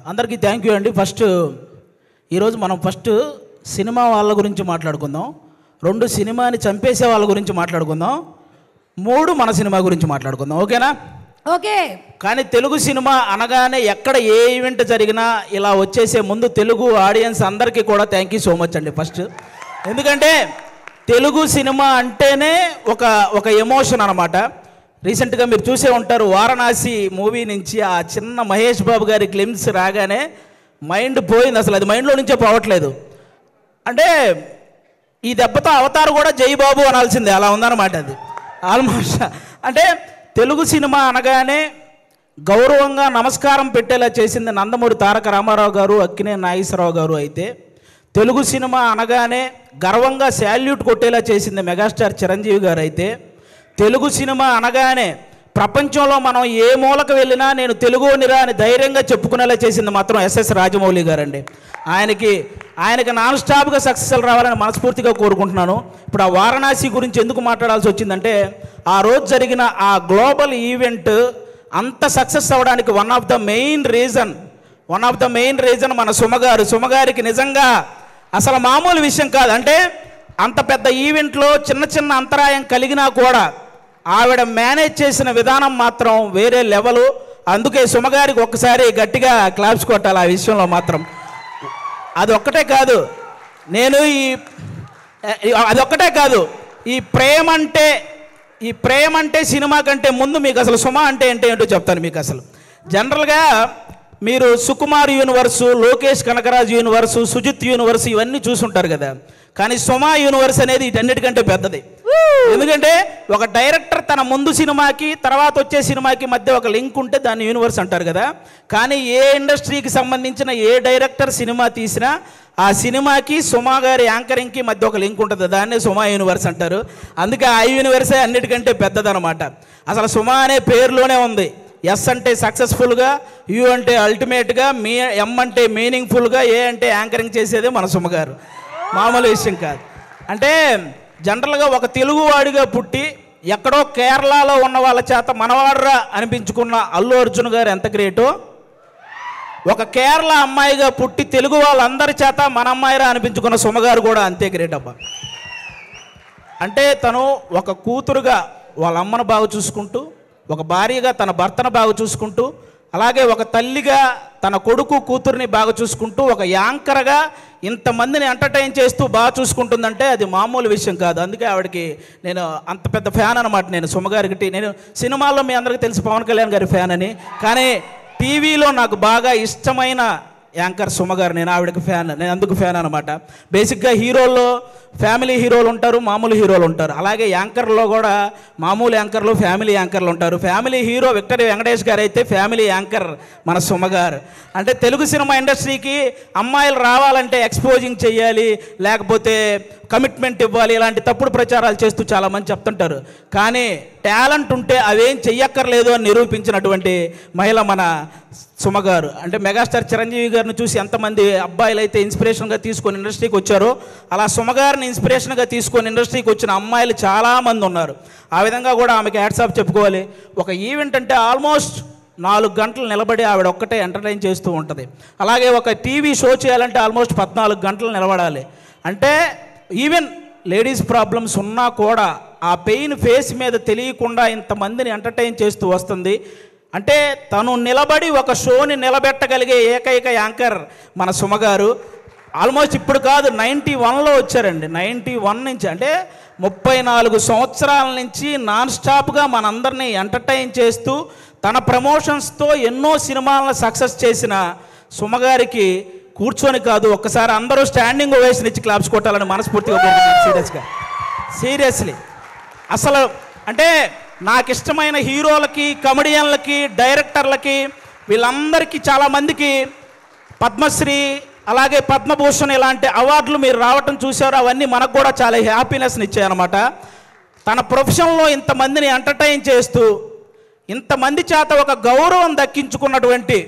అందరికీ thank you అండి. ఈరోజు మనం సినిమా వాళ్ళ గురించి మాట్లాడుకుందాం, 2 సినిమాని చంపేసే వాళ్ళ గురించి మాట్లాడుకుందాం, 3 మన సినిమా గురించి మాట్లాడుకుందాం. ఓకేనా? ఓకే. కానీ తెలుగు సినిమా అనగానే ఎక్కడ ఏ ఈవెంట్ జరిగినా ఇలా వచ్చేసే ముందు తెలుగు ఆడియన్స్ అందరికీ కూడా థ్యాంక్ యూ సో మచ్ అండి. ఎందుకంటే తెలుగు సినిమా అంటేనే ఒక ఎమోషన్ అనమాట. రీసెంట్గా మీరు చూసే ఉంటారు, వారణాసి మూవీ నుంచి ఆ చిన్న మహేష్ బాబు గారి గ్లిమ్స్ రాగానే మైండ్ పోయింది. అసలు అది మైండ్లో నుంచే పోవట్లేదు. అంటే ఈ దెబ్బతో అవతారు కూడా జై బాబు అనాల్సిందే, అలా ఉందన్నమాట. అది ఆల్మోస్ట్ అంటే తెలుగు సినిమా అనగానే గౌరవంగా నమస్కారం పెట్టేలా చేసింది నందమూరి తారక రామారావు గారు, అక్కినేని నాగేశ్వరరావు గారు. అయితే తెలుగు సినిమా అనగానే గర్వంగా శాల్యూట్ కొట్టేలా చేసింది మెగాస్టార్ చిరంజీవి గారు. అయితే తెలుగు సినిమా అనగానే ప్రపంచంలో మనం ఏ మూలకు వెళ్ళినా నేను తెలుగునిరా అని ధైర్యంగా చెప్పుకునేలా చేసింది మాత్రం ఎస్ఎస్ రాజమౌళి గారండి. ఆయనకి నాన్ స్టాప్గా సక్సెస్లు రావాలని మనస్ఫూర్తిగా కోరుకుంటున్నాను. ఇప్పుడు ఆ వారణాసి గురించి ఎందుకు మాట్లాడాల్సి వచ్చిందంటే, ఆ రోజు జరిగిన ఆ గ్లోబల్ ఈవెంట్ అంత సక్సెస్ అవ్వడానికి one of the main reason మన సుమగారికి నిజంగా అసలు మామూలు విషయం కాదు. అంటే అంత పెద్ద ఈవెంట్లో చిన్న అంతరాయం కలిగినా కూడా ఆవిడ మేనేజ్ చేసిన విధానం మాత్రం వేరే లెవెలు. అందుకే సుమగారికి ఒక్కసారి గట్టిగా క్లాప్స్ కొట్టాలి ఆ విషయంలో మాత్రం. అదొక్కటే కాదు, ఈ ప్రేమ అంటే సినిమా కంటే ముందు మీకు అసలు సుమ అంటే ఏంటో చెప్తాను మీకు. అసలు జనరల్గా మీరు Sukumar universe, Lokesh Kanagaraj universe, Sujeeth universe ఇవన్నీ చూసుంటారు కదా. కానీ సుమ యూనివర్స్ అనేది వీటన్నిటికంటే పెద్దది. ఎందుకంటే ఒక డైరెక్టర్ తన ముందు సినిమాకి తర్వాత వచ్చే సినిమాకి మధ్య ఒక లింక్ ఉంటే దాన్ని యూనివర్స్ అంటారు కదా. కానీ ఏ ఇండస్ట్రీకి సంబంధించిన ఏ డైరెక్టర్ సినిమా తీసినా ఆ సినిమాకి సుమ గారి యాంకరింగ్కి మధ్య ఒక లింక్ ఉంటుంది, దాన్నే సుమ యూనివర్స్ అంటారు. అందుకే ఆ యూనివర్సే అన్నిటికంటే పెద్దదనమాట. అసలు సుమ అనే పేరులోనే ఉంది. ఎస్ అంటే సక్సెస్ఫుల్గా, యు అంటే అల్టిమేట్గా, ఎం అంటే మీనింగ్ఫుల్గా, ఏ అంటే యాంకరింగ్ చేసేదే మన సుమ గారు. మామూలు విషయం కాదు. అంటే జనరల్గా ఒక తెలుగువాడిగా పుట్టి ఎక్కడో కేరళలో ఉన్న వాళ్ళ చేత మనవాడరా అనిపించుకున్న అల్లు అర్జున్ గారు ఎంత గ్రేటో, ఒక కేరళ అమ్మాయిగా పుట్టి తెలుగు వాళ్ళందరి చేత మన అమ్మాయిరా అనిపించుకున్న సుమగారు కూడా అంతే గ్రేట్ అబ్బా. అంటే తను ఒక కూతురుగా వాళ్ళ అమ్మను బాగా చూసుకుంటూ, ఒక భార్యగా తన భర్తను బాగా చూసుకుంటూ, అలాగే ఒక తల్లిగా తన కొడుకు కూతుర్ని బాగా చూసుకుంటూ, ఒక యాంకర్గా ఇంతమందిని ఎంటర్టైన్ చేస్తూ బాగా చూసుకుంటుందంటే అది మామూలు విషయం కాదు. అందుకే ఆవిడకి నేను అంత పెద్ద ఫ్యాన్ అనమాట. నేను సుమగారికి, నేను సినిమాల్లో మీ అందరికీ తెలిసి పవన్ కళ్యాణ్ గారి ఫ్యాన్ అని, కానీ టీవీలో నాకు బాగా ఇష్టమైన యాంకర్ సుమగారు. నేను ఆవిడకి ఫ్యాన్, నేను అందుకు ఫ్యాన్ అనమాట. బేసిక్గా హీరోల్లో ఫ్యామిలీ హీరోలు ఉంటారు, మామూలు హీరోలు ఉంటారు. అలాగే యాంకర్లో కూడా మామూలు యాంకర్లు, ఫ్యామిలీ యాంకర్లు ఉంటారు. ఫ్యామిలీ హీరో విక్టరీ వెంకటేష్ గారు అయితే ఫ్యామిలీ యాంకర్ మన సుమగారు. అంటే తెలుగు సినిమా ఇండస్ట్రీకి అమ్మాయిలు రావాలంటే ఎక్స్పోజింగ్ చేయాలి, లేకపోతే కమిట్మెంట్ ఇవ్వాలి, ఇలాంటి తప్పుడు ప్రచారాలు చేస్తూ చాలామంది చెప్తుంటారు. కానీ టాలెంట్ ఉంటే అవేం చెయ్యక్కర్లేదు అని నిరూపించినటువంటి మహిళ మన సుమగారు. అంటే మెగాస్టార్ చిరంజీవి గారిని చూసి ఎంతమంది అబ్బాయిలు అయితే ఇన్స్పిరేషన్గా తీసుకొని ఇండస్ట్రీకి వచ్చారో, అలా సుమగారిని ఇన్స్పిరేషన్గా తీసుకొని ఇండస్ట్రీకి వచ్చిన అమ్మాయిలు చాలామంది ఉన్నారు. ఆ విధంగా కూడా ఆమెకి హ్యాట్స్ ఆఫ్ చెప్పుకోవాలి. ఒక ఈవెంట్ అంటే ఆల్మోస్ట్ 4 గంటలు నిలబడి ఆవిడ ఒక్కటే ఎంటర్టైన్ చేస్తూ ఉంటుంది. అలాగే ఒక టీవీ షో చేయాలంటే ఆల్మోస్ట్ 14 గంటలు నిలబడాలి. అంటే ఈవెన్ లేడీస్ ప్రాబ్లమ్స్ ఉన్నా కూడా ఆ పెయిన్ ఫేస్ మీద తెలియకుండా ఇంతమందిని ఎంటర్టైన్ చేస్తూ వస్తుంది. అంటే తను నిలబడి ఒక షోని నిలబెట్టగలిగే ఏకైక యాంకర్ మన సుమగారు. ఆల్మోస్ట్ ఇప్పుడు కాదు, 91లో వచ్చారండి. 91 నుంచి, అంటే 34 సంవత్సరాల నుంచి నాన్ స్టాప్గా మనందరినీ ఎంటర్టైన్ చేస్తూ తన ప్రమోషన్స్తో ఎన్నో సినిమాలను సక్సెస్ చేసిన సుమగారికి కూర్చొని కాదు, ఒక్కసారి అందరూ స్టాండింగ్ ఓవేషన్ ఇచ్చి క్లాప్స్ కొట్టాలని మనస్ఫూర్తిగా కోరుకుంటున్నాను. సీరియస్లీ అసలు అంటే నాకు ఇష్టమైన హీరోలకి, కమెడియన్లకి, డైరెక్టర్లకి, వీళ్ళందరికీ చాలామందికి పద్మశ్రీ అలాగే పద్మభూషణ్ ఇలాంటి అవార్డులు మీరు రావటం చూశారు. అవన్నీ మనకు కూడా చాలా హ్యాపీనెస్ని ఇచ్చాయన్నమాట. తన ప్రొఫెషన్లో ఇంతమందిని ఎంటర్టైన్ చేస్తూ ఇంతమంది చేత ఒక గౌరవం దక్కించుకున్నటువంటి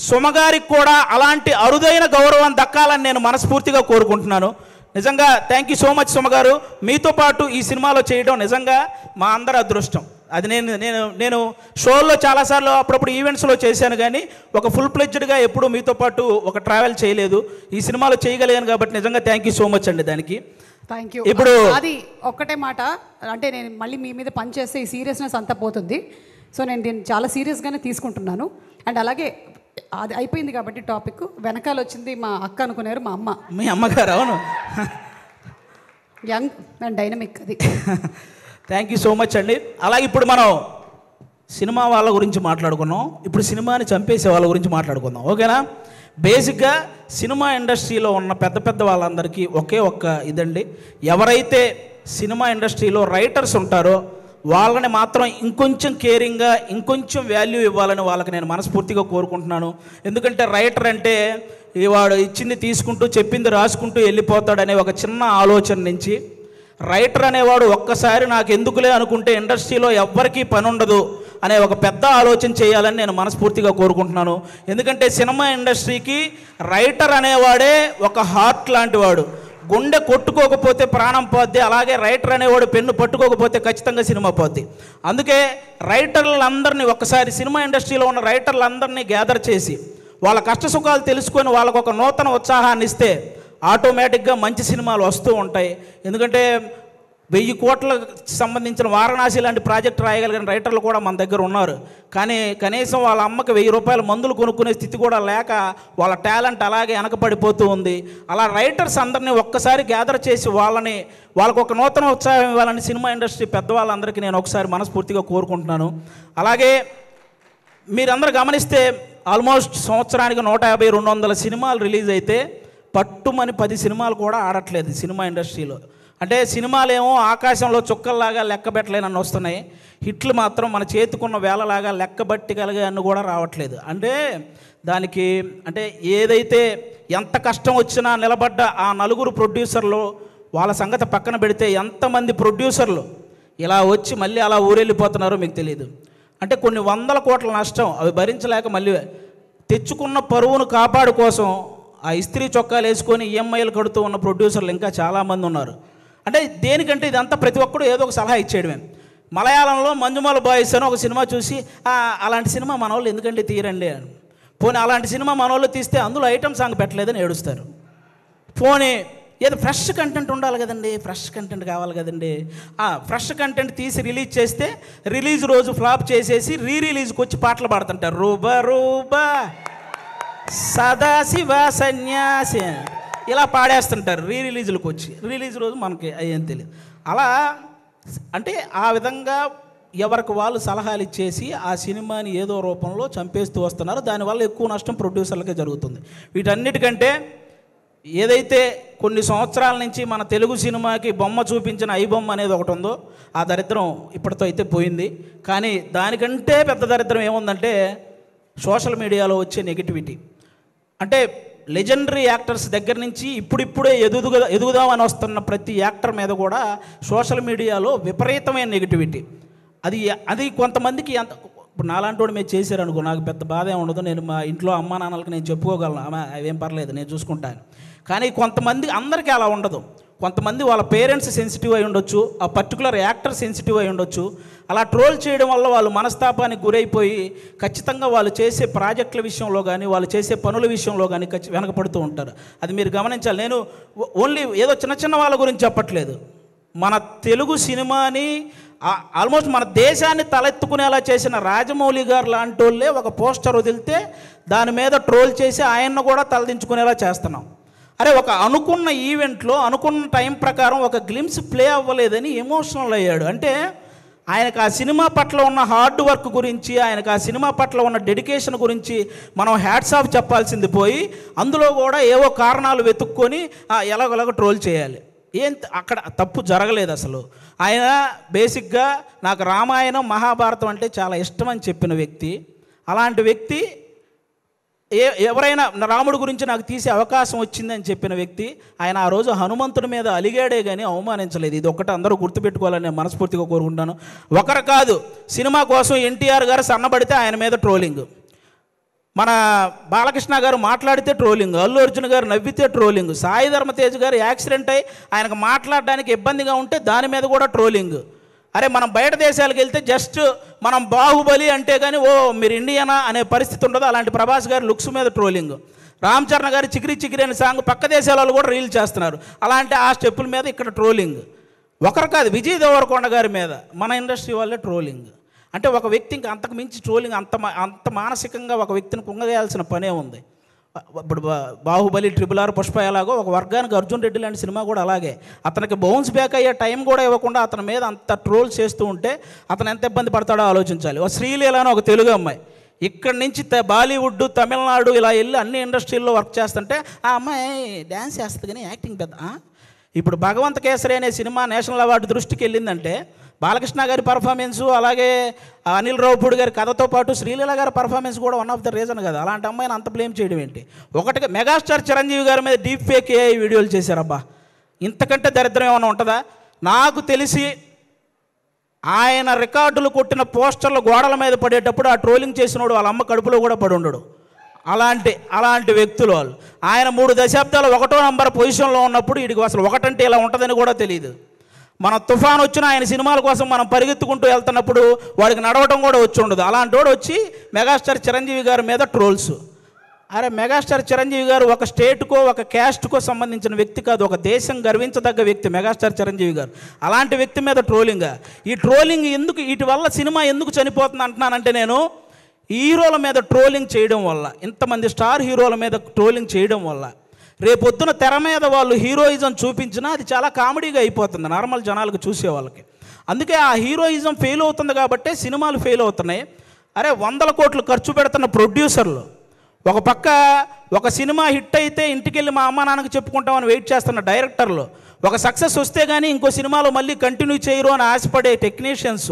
సుమగారికి కూడా అలాంటి అరుదైన గౌరవం దక్కాలని నేను మనస్ఫూర్తిగా కోరుకుంటున్నాను. నిజంగా థ్యాంక్ యూ సో మచ్ సుమగారు. మీతో పాటు ఈ సినిమాలో చేయడం నిజంగా మా అందరి అదృష్టం. అది నేను నేను నేను షోల్లో చాలాసార్లు అప్పుడప్పుడు ఈవెంట్స్లో చేశాను, కానీ ఒక ఫుల్ ప్లెడ్జ్డ్గా ఎప్పుడు మీతో పాటు ఒక ట్రావెల్ చేయలేదు. ఈ సినిమాలో చేయగలిగాను కాబట్టి నిజంగా థ్యాంక్ యూ సో మచ్ అండి దానికి. Thank you. ఇప్పుడు అది ఒక్కటే మాట, అంటే నేను మళ్ళీ మీ మీద పని చేస్తే ఈ సీరియస్నెస్ అంతా పోతుంది. సో నేను దీన్ని చాలా సీరియస్గానే తీసుకుంటున్నాను. అండ్ అలాగే అది అయిపోయింది కాబట్టి టాపిక్ వెనకాల వచ్చింది మా అక్క అనుకున్నారు, మా అమ్మ. మీ అమ్మగారు? అవును, యంగ్ అండ్ డైనమిక్. అది థ్యాంక్ యూ సో మచ్ అండి. అలాగే ఇప్పుడు మనం సినిమా వాళ్ళ గురించి మాట్లాడుకున్నాం, ఇప్పుడు సినిమాని చంపేసే వాళ్ళ గురించి మాట్లాడుకుందాం, ఓకేనా? బేసిక్గా సినిమా ఇండస్ట్రీలో ఉన్న పెద్ద పెద్ద వాళ్ళందరికీ ఒకే ఒక్క ఇదండి, ఎవరైతే సినిమా ఇండస్ట్రీలో రైటర్స్ ఉంటారో వాళ్ళని మాత్రం ఇంకొంచెం కేరింగ్గా ఇంకొంచెం వాల్యూ ఇవ్వాలని వాళ్ళకి నేను మనస్ఫూర్తిగా కోరుకుంటున్నాను. ఎందుకంటే రైటర్ అంటే వాడు ఇచ్చింది తీసుకుంటూ చెప్పింది రాసుకుంటూ వెళ్ళిపోతాడనే ఒక చిన్న ఆలోచన నుంచి రైటర్ అనేవాడు ఒక్కసారి నాకు ఎందుకులే అనుకుంటే ఇండస్ట్రీలో ఎవ్వరికీ పని ఉండదు అనే ఒక పెద్ద ఆలోచన చేయాలని నేను మనస్ఫూర్తిగా కోరుకుంటున్నాను. ఎందుకంటే సినిమా ఇండస్ట్రీకి రైటర్ అనేవాడే ఒక హార్ట్ లాంటి వాడు. గుండె కొట్టుకోకపోతే ప్రాణం పోద్ది, అలాగే రైటర్ అనేవాడు పెన్ను పట్టుకోకపోతే ఖచ్చితంగా సినిమా పోద్ది. అందుకే రైటర్లందరినీ ఒక్కసారి సినిమా ఇండస్ట్రీలో ఉన్న రైటర్లందరినీ గ్యాదర్ చేసి వాళ్ళ కష్టసుఖాలు తెలుసుకొని వాళ్ళకు ఒక నూతన ఉత్సాహాన్ని ఇస్తే ఆటోమేటిక్గా మంచి సినిమాలు వస్తూ ఉంటాయి. ఎందుకంటే 1000 కోట్లకు సంబంధించిన వారణాసి లాంటి ప్రాజెక్ట్ రాయగలిగిన రైటర్లు కూడా మన దగ్గర ఉన్నారు, కానీ కనీసం వాళ్ళ అమ్మకి 1000 రూపాయల మందులు కొనుక్కునే స్థితి కూడా లేక వాళ్ళ టాలెంట్ అలాగే వెనకబడిపోతూ ఉంది. అలా రైటర్స్ అందరినీ ఒక్కసారి గ్యాదర్ చేసి వాళ్ళకు ఒక నూతన ఉత్సాహం ఇవ్వాలని సినిమా ఇండస్ట్రీ పెద్దవాళ్ళందరికీ నేను ఒకసారి మనస్ఫూర్తిగా కోరుకుంటున్నాను. అలాగే మీరందరూ గమనిస్తే ఆల్మోస్ట్ సంవత్సరానికి 150-200 సినిమాలు రిలీజ్ అయితే పట్టుమని 10 సినిమాలు కూడా ఆడట్లేదు సినిమా ఇండస్ట్రీలో. అంటే సినిమాలేమో ఆకాశంలో చుక్కల్లాగా లెక్కబెట్టలేనని వస్తున్నాయి, హిట్లు మాత్రం మన చేతికున్న వేలలాగా లెక్కబట్టగలిగే అన్ని కూడా రావట్లేదు. అంటే దానికి అంటే ఏదైతే ఎంత కష్టం వచ్చినా నిలబడ్డ ఆ 4 ప్రొడ్యూసర్లు వాళ్ళ సంగతి పక్కన పెడితే ఎంతమంది ప్రొడ్యూసర్లు ఇలా వచ్చి మళ్ళీ అలా ఊరెళ్ళిపోతున్నారో మీకు తెలియదు. అంటే కొన్ని 100 కోట్ల నష్టం అవి భరించలేక మళ్ళీ తెచ్చుకున్న పరువును కాపాడు కోసం ఆ ఇస్త్రీ చొక్కాలు వేసుకొని ఈఎంఐలు కడుతూ ఉన్న ప్రొడ్యూసర్లు ఇంకా చాలామంది ఉన్నారు. అంటే దేనికంటే ఇదంతా ప్రతి ఒక్కడు ఏదో ఒక సలహా ఇచ్చేయడమే. మలయాళంలో మంజుమాల బాయ్స్ అని ఒక సినిమా చూసి అలాంటి సినిమా మన వాళ్ళు ఎందుకంటే తీరండి అని, పోనీ అలాంటి సినిమా మన వాళ్ళు తీస్తే అందులో ఐటమ్ సాంగ్ పెట్టలేదని ఏడుస్తారు. పోనీ ఏదో ఫ్రెష్ కంటెంట్ ఉండాలి కదండి, ఫ్రెష్ కంటెంట్ కావాలి కదండి, ఫ్రెష్ కంటెంట్ తీసి రిలీజ్ చేస్తే రిలీజ్ రోజు ఫ్లాప్ చేసేసి రిలీజ్కి వచ్చి పాటలు పాడుతుంటారు. రూబా రూబా సదాశివ సన్యాసి ఇలా పాడేస్తుంటారు రిలీజులకు వచ్చి. రిలీజ్ రోజు మనకి ఏం తెలియదు. అలా అంటే ఆ విధంగా ఎవరికి వాళ్ళు సలహాలు ఇచ్చేసి ఆ సినిమాని ఏదో రూపంలో చంపేస్తూ వస్తున్నారు. దానివల్ల ఎక్కువ నష్టం ప్రొడ్యూసర్లకే జరుగుతుంది. వీటన్నిటికంటే ఏదైతే కొన్ని సంవత్సరాల నుంచి మన తెలుగు సినిమాకి బొమ్మ చూపించిన ఐబొమ్మ అనేది ఒకటి ఉందో ఆ దరిద్రం ఇప్పటితో అయితే పోయింది. కానీ దానికంటే పెద్ద దరిద్రం ఏముందంటే సోషల్ మీడియాలో వచ్చే నెగిటివిటీ. అంటే లెజెండరీ యాక్టర్స్ దగ్గర నుంచి ఇప్పుడిప్పుడే ఎదుగుదామని వస్తున్న ప్రతి యాక్టర్ మీద కూడా సోషల్ మీడియాలో విపరీతమైన నెగిటివిటీ. అది కొంతమందికి ఇప్పుడు నాలాంటి వాడు మీరు చేశారనుకో నాకు పెద్ద బాధ ఏమి ఉండదు, నేను మా ఇంట్లో అమ్మా నాన్నలకు నేను చెప్పుకోగలను, అవేం పర్లేదు నేను చూసుకుంటాను. కానీ కొంతమంది అందరికీ అలా ఉండదు. కొంతమంది వాళ్ళ పేరెంట్స్ సెన్సిటివ్ అయి ఉండొచ్చు, ఆ పర్టికులర్ యాక్టర్ సెన్సిటివ్ అయి ఉండొచ్చు. అలా ట్రోల్ చేయడం వల్ల వాళ్ళు మనస్తాపానికి గురైపోయి ఖచ్చితంగా వాళ్ళు చేసే ప్రాజెక్టుల విషయంలో కానీ వాళ్ళు చేసే పనుల విషయంలో కానీ వెనకపడుతూ ఉంటారు. అది మీరు గమనించాలి. నేను ఓన్లీ ఏదో చిన్న చిన్న వాళ్ళ గురించి చెప్పట్లేదు, మన తెలుగు సినిమాని ఆల్మోస్ట్ మన దేశాన్ని తలెత్తుకునేలా చేసిన రాజమౌళి గారు లాంటి వాళ్ళే ఒక పోస్టర్ వదిలితే దాని మీద ట్రోల్ చేసి ఆయన్ను కూడా తలదించుకునేలా చేస్తున్నాం. అరే ఒక అనుకున్న ఈవెంట్లో అనుకున్న టైం ప్రకారం ఒక గ్లిమ్స్ ప్లే అవ్వలేదని ఎమోషనల్ అయ్యాడు. అంటే ఆయనకు ఆ సినిమా పట్ల ఉన్న హార్డ్ వర్క్ గురించి, ఆయనకు ఆ సినిమా పట్ల ఉన్న డెడికేషన్ గురించి మనం హ్యాట్స్ ఆఫ్ చెప్పాల్సింది పోయి అందులో కూడా ఏవో కారణాలు వెతుక్కొని ఎలాగోలాగ ట్రోల్ చేయాలి. అక్కడ తప్పు జరగలేదు అసలు. ఆయన బేసిక్గా నాకు రామాయణం మహాభారతం అంటే చాలా ఇష్టం అని చెప్పిన వ్యక్తి. అలాంటి వ్యక్తి ఎవరైనా రాముడి గురించి నాకు తీసే అవకాశం వచ్చిందని చెప్పిన వ్యక్తి. ఆయన ఆ రోజు హనుమంతుడి మీద అలిగాడే కానీ అవమానించలేదు. ఇది ఒక్కటి అందరూ గుర్తుపెట్టుకోవాలని నేను మనస్ఫూర్తిగా కోరుకుంటాను. ఒకరు కాదు, సినిమా కోసం ఎన్టీఆర్ గారు సన్నబడితే ఆయన మీద ట్రోలింగ్, మన బాలకృష్ణ గారు మాట్లాడితే ట్రోలింగ్, అల్లు అర్జున్ గారు నవ్వితే ట్రోలింగ్, సాయి ధర్మ తేజ్ గారు యాక్సిడెంట్ అయ్యి ఆయనకు మాట్లాడడానికి ఇబ్బందిగా ఉంటే దాని మీద కూడా ట్రోలింగ్. అరే మనం బయట దేశాలకు వెళ్తే జస్ట్ మనం బాహుబలి అంటే కానీ ఓ మీరు ఇండియనా అనే పరిస్థితి ఉండదు. అలాంటి ప్రభాస్ గారి లుక్స్ మీద ట్రోలింగ్, రామ్ చరణ్ గారి చికిరి చికిరి అనే సాంగ్ పక్క దేశాల వాళ్ళు కూడా రీల్ చేస్తున్నారు. అలాంటి ఆ స్టెప్పుల మీద ఇక్కడ ట్రోలింగ్. ఒకరు కాదు, విజయ్ దేవరకొండ గారి మీద మన ఇండస్ట్రీ వాళ్ళే ట్రోలింగ్. అంటే ఒక వ్యక్తి ఇంకా అంతకు మించి ట్రోలింగ్, అంత మానసికంగా ఒక వ్యక్తిని కుంగవేయాల్సిన పనే ఉంది. ఇప్పుడు బాహుబలి, RRR, పుష్ప ఎలాగో ఒక వర్గానికి అర్జున్ రెడ్డి లాంటి సినిమా కూడా అలాగే. అతనికి బౌన్స్ బ్యాక్ అయ్యే టైం కూడా ఇవ్వకుండా అతని మీద అంత ట్రోల్ చేస్తూ ఉంటే అతను ఎంత ఇబ్బంది పడతాడో ఆలోచించాలి. ఒక శ్రీలీల అని ఒక తెలుగు అమ్మాయి ఇక్కడి నుంచి బాలీవుడ్, తమిళనాడు ఇలా వెళ్ళి అన్ని ఇండస్ట్రీల్లో వర్క్ చేస్తుంటే ఆ అమ్మాయి డ్యాన్స్ చేస్తుంది కానీ యాక్టింగ్ పెద్ద. ఇప్పుడు భగవంత కేసరి అనే సినిమా నేషనల్ అవార్డు దృష్టికి వెళ్ళిందంటే బాలకృష్ణ గారి పర్ఫార్మెన్సు, అలాగే అనిల్ రావుపూడి గారి కథతో పాటు శ్రీలీల గారి పర్ఫార్మెన్స్ కూడా వన్ ఆఫ్ ద రీజన్ కదా. అలాంటి అమ్మాయిని అంత బ్లేమ్ చేయడం ఏంటి? ఒకటిగా మెగాస్టార్ చిరంజీవి గారి మీద డీప్ ఫేక్ AI వీడియోలు చేశారబ్బా. ఇంతకంటే దరిద్రం ఏమైనా ఉంటుందా? నాకు తెలిసి ఆయన రికార్డులు కొట్టిన పోస్టర్లు గోడల మీద పడేటప్పుడు ఆ ట్రోలింగ్ చేసినోడు వాళ్ళ అమ్మ కడుపులో కూడా పడి ఉండడు. అలాంటి వ్యక్తులు వాళ్ళు. ఆయన 3 దశాబ్దాలు 1వ నంబర్ పొజిషన్లో ఉన్నప్పుడు వీడికి అసలు ఒకటంటే ఇలా ఉంటుందని కూడా తెలియదు. మన తుఫాన్ వచ్చిన ఆయన సినిమాల కోసం మనం పరిగెత్తుకుంటూ వెళ్తున్నప్పుడు వాడికి నడవడం కూడా వచ్చి ఉండదు. అలాంటి వాడు వచ్చి మెగాస్టార్ చిరంజీవి గారి మీద ట్రోల్స్. అరే మెగాస్టార్ చిరంజీవి గారు ఒక స్టేట్కో ఒక క్యాస్ట్కో సంబంధించిన వ్యక్తి కాదు, ఒక దేశం గర్వించదగ్గ వ్యక్తి మెగాస్టార్ చిరంజీవి గారు. అలాంటి వ్యక్తి మీద ట్రోలింగ్. ఈ ట్రోలింగ్ ఎందుకు, వీటి వల్ల సినిమా ఎందుకు చనిపోతుంది అంటున్నానంటే, నేను హీరోల మీద ట్రోలింగ్ చేయడం వల్ల, ఇంతమంది స్టార్ హీరోల మీద ట్రోలింగ్ చేయడం వల్ల రేపొద్దున తెర మీద వాళ్ళు హీరోయిజం చూపించినా అది చాలా కామెడీగా అయిపోతుంది నార్మల్ జనాలకు, చూసే వాళ్ళకి. అందుకే ఆ హీరోయిజం ఫెయిల్ అవుతుంది కాబట్టే సినిమాలు ఫెయిల్ అవుతున్నాయి. అరే 100 కోట్లు ఖర్చు పెడుతున్న ప్రొడ్యూసర్లు ఒక పక్క ఒక సినిమా హిట్ అయితే ఇంటికెళ్ళి మా అమ్మ నాన్నకు చెప్పుకుంటామని వెయిట్ చేస్తున్న డైరెక్టర్లు, ఒక సక్సెస్ వస్తే కానీ ఇంకో సినిమాలో మళ్ళీ కంటిన్యూ చేయరు అని ఆశపడే టెక్నీషియన్స్,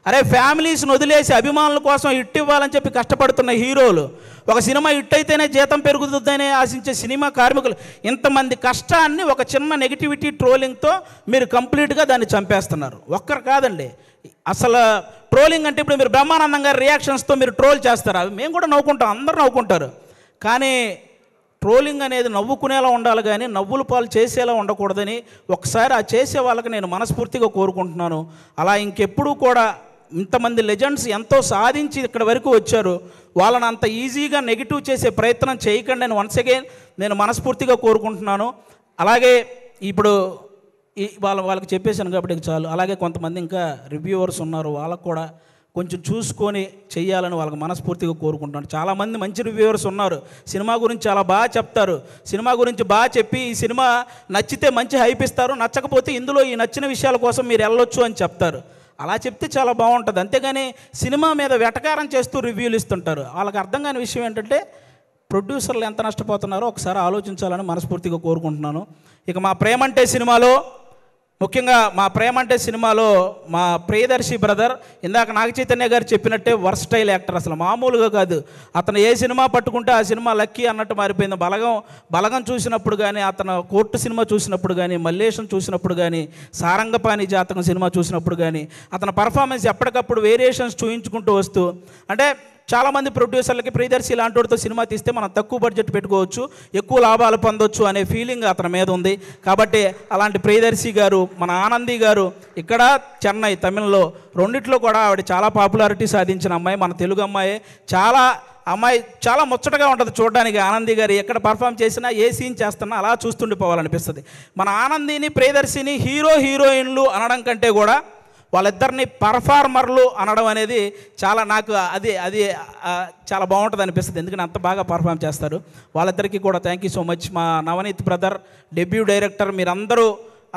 అరే ఫ్యామిలీస్ని వదిలేసి అభిమానుల కోసం హిట్ ఇవ్వాలని చెప్పి కష్టపడుతున్న హీరోలు, ఒక సినిమా హిట్ అయితేనే జీతం పెరుగుతుందనే ఆశించే సినిమా కార్మికులు, ఇంతమంది కష్టాన్ని ఒక చిన్న నెగిటివిటీ ట్రోలింగ్తో మీరు కంప్లీట్గా దాన్ని చంపేస్తున్నారు. ఒక్కరు కాదండి, అసలు ట్రోలింగ్ అంటే ఇప్పుడు మీరు బ్రహ్మానందం గారి రియాక్షన్స్తో మీరు ట్రోల్ చేస్తారు, అవి మేము కూడా నవ్వుకుంటాం, అందరూ నవ్వుకుంటారు. కానీ ట్రోలింగ్ అనేది నవ్వుకునేలా ఉండాలి కానీ నవ్వుల పాలు చేసేలా ఉండకూడదని ఒకసారి ఆ చేసే వాళ్ళకి నేను మనస్ఫూర్తిగా కోరుకుంటున్నాను. అలా ఇంకెప్పుడూ కూడా ఇంతమంది లెజెండ్స్ ఎంతో సాధించి ఇక్కడ వరకు వచ్చారు, వాళ్ళని అంత ఈజీగా నెగిటివ్ చేసే ప్రయత్నం చేయకండి అని వన్స్ అగైన్ నేను మనస్ఫూర్తిగా కోరుకుంటున్నాను. అలాగే ఇప్పుడు వాళ్ళకి చెప్పేశాను కాబట్టి చాలు. అలాగే కొంతమంది ఇంకా రివ్యూవర్స్ ఉన్నారు, వాళ్ళకు కూడా కొంచెం చూసుకొని చెయ్యాలని వాళ్ళకి మనస్ఫూర్తిగా కోరుకుంటున్నాను. చాలామంది మంచి రివ్యూవర్స్ ఉన్నారు, సినిమా గురించి చాలా బాగా చెప్తారు, సినిమా గురించి బాగా చెప్పి ఈ సినిమా నచ్చితే మంచి హైప్ ఇస్తారు, నచ్చకపోతే ఇందులో ఈ నచ్చిన విషయాల కోసం మీరు వెళ్ళొచ్చు అని చెప్తారు. అలా చెప్తే చాలా బాగుంటుంది. అంతేగాని సినిమా మీద వెటకారం చేస్తూ రివ్యూలు ఇస్తుంటారు. వాళ్ళకి అర్థం కాని విషయం ఏంటంటే ప్రొడ్యూసర్లు ఎంత నష్టపోతున్నారో ఒకసారి ఆలోచించాలని మనస్ఫూర్తిగా కోరుకుంటున్నాను. ఇక మా ప్రేమంటే సినిమాలో, ముఖ్యంగా మా ప్రేమంటే సినిమాలో మా ప్రియదర్శి బ్రదర్ ఇందాక నాగ చైతన్య గారు చెప్పినట్టే వర్స్టైల్ యాక్టర్, అసలు మామూలుగా కాదు. అతను ఏ సినిమా పట్టుకుంటే ఆ సినిమా లక్కీ అన్నట్టు మారిపోయింది. బలగం చూసినప్పుడు కానీ, అతను కోర్టు సినిమా చూసినప్పుడు కానీ, మల్లేశం చూసినప్పుడు కానీ, సారంగపాణి జాతకం సినిమా చూసినప్పుడు కానీ అతని పర్ఫార్మెన్స్ ఎప్పటికప్పుడు వేరియేషన్స్ చూయించుకుంటూ వస్తూ, అంటే చాలామంది ప్రొడ్యూసర్లకి ప్రియదర్శి ఇలాంటి వాడితో సినిమా తీస్తే మనం తక్కువ బడ్జెట్ పెట్టుకోవచ్చు, ఎక్కువ లాభాలు పొందొచ్చు అనే ఫీలింగ్ అతని మీద ఉంది. కాబట్టి అలాంటి ప్రియదర్శి గారు, మన ఆనంది గారు ఇక్కడ చెన్నై, తమిళ్లో రెండిట్లో కూడా ఆవిడ చాలా పాపులారిటీ సాధించిన అమ్మాయి, మన తెలుగు అమ్మాయి. చాలా ముచ్చటగా ఉంటుంది చూడడానికి. ఆనంది గారు ఎక్కడ పర్ఫామ్ చేసినా, ఏ సీన్ చేస్తున్నా అలా చూస్తుండిపోవాలనిపిస్తుంది. మన ఆనందిని ప్రియదర్శిని హీరోయిన్లు అనడం కంటే కూడా వాళ్ళిద్దరిని పర్ఫార్మర్లు అనడం అనేది నాకు అది చాలా బాగుంటుంది అనిపిస్తుంది. ఎందుకంటే అంత బాగా పర్ఫామ్ చేస్తారు. వాళ్ళిద్దరికీ కూడా థ్యాంక్ యూ సో మచ్. మా నవనీత్ బ్రదర్ డెబ్యూ డైరెక్టర్, మీరందరూ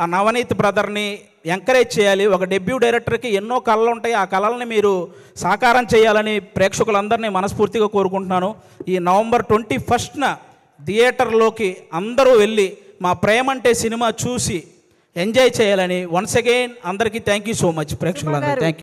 ఆ నవనీత్ బ్రదర్ని ఎంకరేజ్ చేయాలి. ఒక డెబ్యూ డైరెక్టర్కి ఎన్నో కళలు ఉంటాయి, ఆ కళల్ని మీరు సాకారం చేయాలని ప్రేక్షకులందరినీ మనస్ఫూర్తిగా కోరుకుంటున్నాను. ఈ నవంబర్ 21న థియేటర్లోకి అందరూ వెళ్ళి మా ప్రేమంటే సినిమా చూసి ఎంజాయ్ చేయాలని వన్స్ అగైన్ అందరికీ థ్యాంక్ యూ సో మచ్ ప్రేక్షకులందరూ. Thank you.